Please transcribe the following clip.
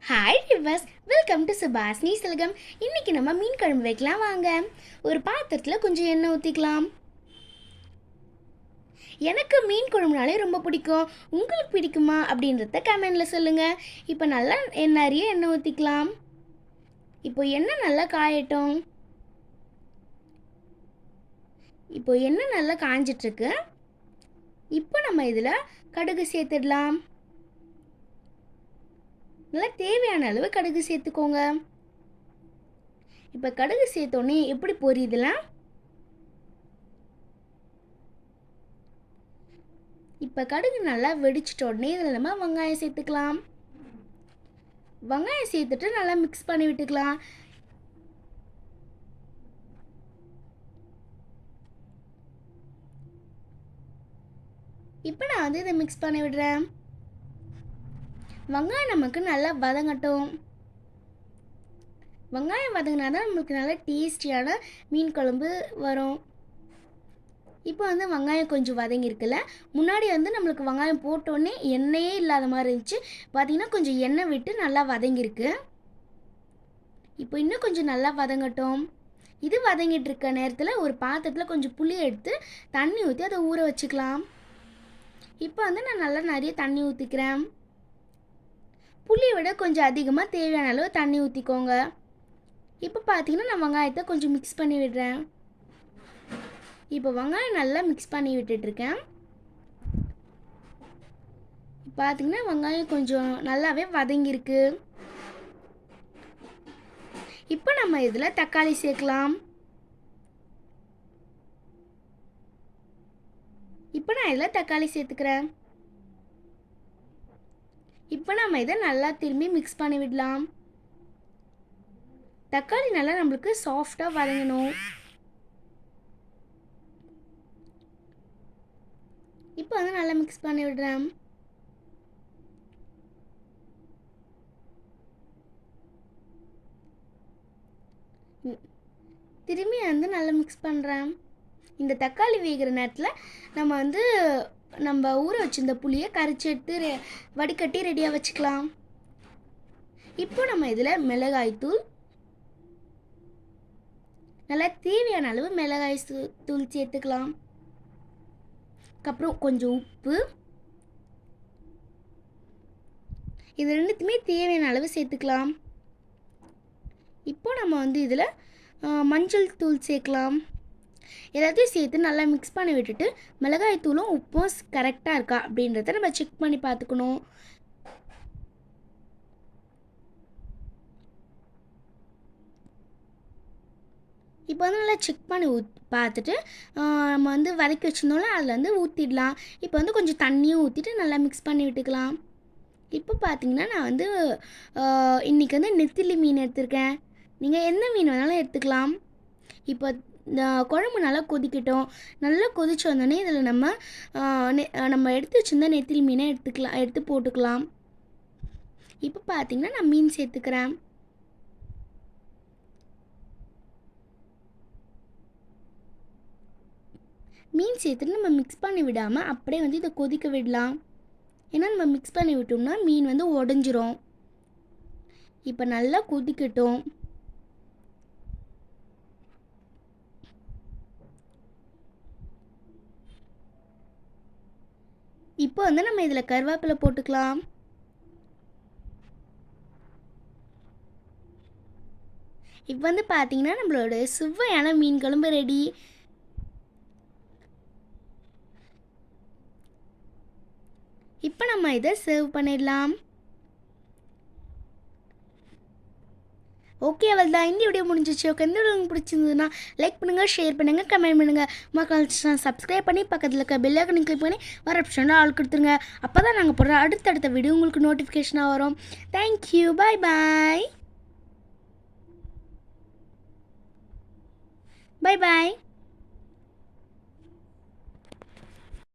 Hi rivers, welcome to Subhashini Silagam. இன்றைக்கி நம்ம மீன் குழம்பு வைக்கலாம் வாங்க. ஒரு பாத்திரத்தில் கொஞ்சம் எண்ணெய் ஊற்றிக்கலாம். எனக்கு மீன் குழம்புனாலே ரொம்ப பிடிக்கும். உங்களுக்கு பிடிக்குமா அப்படின்றத கமெண்டில் சொல்லுங்கள். இப்போ நல்லா நிறைய எண்ணெய் ஊற்றிக்கலாம். இப்போ எண்ணெய் நல்லா காயட்டும். இப்போ எண்ணெய் நல்லா காஞ்சிட்ருக்கு. இப்போ நம்ம இதில் கடுகு சேர்த்துடலாம். நல்லா தேவையான அளவு கடுகு சேர்த்துக்கோங்க. இப்போ கடுகு சேர்த்தோடனே எப்படி பொரியுதுலாம். இப்போ கடுகு நல்லா வெடிச்சிட்ட உடனே இதில் நம்ம வெங்காயம் சேர்த்துக்கலாம். வெங்காயம் சேர்த்துட்டு நல்லா மிக்ஸ் பண்ணி விட்டுக்கலாம். இப்போ நான் இதை மிக்ஸ் பண்ணி விடுறேன். வெங்காயம் நமக்கு நல்லா வதங்கட்டும். வெங்காயம் வதங்கினா தான் நம்மளுக்கு நல்லா டேஸ்டியான மீன் குழம்பு வரும். இப்போ வெங்காயம் கொஞ்சம் வதங்கியிருக்குல்ல. முன்னாடி நம்மளுக்கு வெங்காயம் போட்டோடனே எண்ணெயே இல்லாத மாதிரி இருந்துச்சு. பார்த்திங்கன்னா கொஞ்சம் எண்ணெய் விட்டு நல்லா வதங்கியிருக்கு. இப்போ இன்னும் கொஞ்சம் நல்லா வதங்கட்டும். இது வதங்கிட்டு இருக்க நேரத்தில் ஒரு பாத்திரத்தில் கொஞ்சம் புளி எடுத்து தண்ணி ஊற்றி அதை ஊற வச்சுக்கலாம். இப்போ நான் நல்லா நிறைய தண்ணி ஊற்றிக்கிறேன். புளியை விட கொஞ்சம் அதிகமாக தேவையான அளவு தண்ணி ஊற்றிக்கோங்க. இப்போ பார்த்தீங்கன்னா நான் வெங்காயத்தை கொஞ்சம் மிக்ஸ் பண்ணி விடுறேன். இப்போ வெங்காயம் நல்லா மிக்ஸ் பண்ணி விட்டுட்ருக்கேன். பார்த்தீங்கன்னா வெங்காயம் கொஞ்சம் நல்லாவே வதங்கியிருக்கு. இப்போ நம்ம இதில் தக்காளி சேர்க்கலாம். இப்போ நான் இதில் தக்காளி சேர்த்துக்கிறேன். இப்போ நம்ம இதை நல்லா திரும்பி மிக்ஸ் பண்ணி விடலாம். தக்காளி நல்லா நம்மளுக்கு சாஃப்டாக வதங்கணும். இப்போ நல்லா மிக்ஸ் பண்ணி விடுறேன். திரும்பி நல்லா மிக்ஸ் பண்ணுறேன். இந்த தக்காளி வேகிற நேரத்தில் நம்ம ஊற வச்சிருந்த புளியை கரைச்சி எடுத்து வடிகட்டி ரெடியாக வச்சுக்கலாம். இப்போ நம்ம இதில் மிளகாய்த்தூள், நல்லா தேவையான அளவு மிளகாய் தூள் சேர்த்துக்கலாம். அப்புறம் கொஞ்சம் உப்பு, இது ரெண்டுத்துமே தேவையான அளவு சேர்த்துக்கலாம். இப்போ நம்ம இதில் மஞ்சள் தூள் சேர்க்கலாம். எல்லாத்தையும் சேர்த்து நல்லா மிக்ஸ் பண்ணி விட்டுட்டு மிளகாய் தூளும் உப்பும் கரெக்டாக இருக்கா அப்படின்றத நம்ம செக் பண்ணி பார்த்துக்கணும். இப்போ நல்லா செக் பண்ணி பார்த்துட்டு நம்ம வதக்கி வச்சுருந்தோம்ல அதில் ஊற்றிடலாம். இப்போ கொஞ்சம் தண்ணியும் ஊற்றிட்டு நல்லா மிக்ஸ் பண்ணி விட்டுக்கலாம். இப்போ பார்த்தீங்கன்னா நான் இன்றைக்கி நெத்திலி மீன் எடுத்திருக்கேன். நீங்கள் எந்த மீன் வேணாலும் எடுத்துக்கலாம். இப்போ இந்த குழம்பு நல்லா கொதிக்கட்டும். நல்லா கொதிச்சு வந்தோடனே இதில் நம்ம எடுத்து வச்சுருந்தா நெத்திலி மீனை எடுத்து போட்டுக்கலாம். இப்போ பார்த்திங்கன்னா நான் மீன் சேர்த்துக்கிறேன். மீன் சேர்த்துட்டு நம்ம மிக்ஸ் பண்ணி விடாமல் அப்படியே இதை கொதிக்க விடலாம். ஏன்னா நம்ம மிக்ஸ் பண்ணி விட்டோம்னா மீன் உடஞ்சிரும். இப்போ நல்லா கொதிக்கட்டும். இப்போ நம்ம இதில் கருவேப்பிலை போட்டுக்கலாம். இப்போ பார்த்தீங்கன்னா நம்மளோட சுவையான மீன் குழம்பு ரெடி. இப்போ நம்ம இதை சர்வ் பண்ணிடலாம். ஓகே, அவள் தான் இந்த வீடியோ முடிஞ்சிச்சு. ஓகே, இந்த வீடியோ உங்களுக்கு பிடிச்சிருந்ததுன்னா லைக் பண்ணுங்கள், ஷேர் பண்ணுங்கள், கமெண்ட் பண்ணுங்கள். மக்கள் சப்ஸ்கிரைப் பண்ணி பக்கத்தில் இருக்க பெல் ஐகானை கிளிக் பண்ணி வர ஆப்ஷனில் ஆள் கொடுத்துருங்க. அப்போ தான் நாங்கள் போடுற அடுத்தடுத்த வீடியோ உங்களுக்கு நோட்டிஃபிகேஷனாக வரும். தேங்க்யூ, பாய் பாய். பாய் பாய்.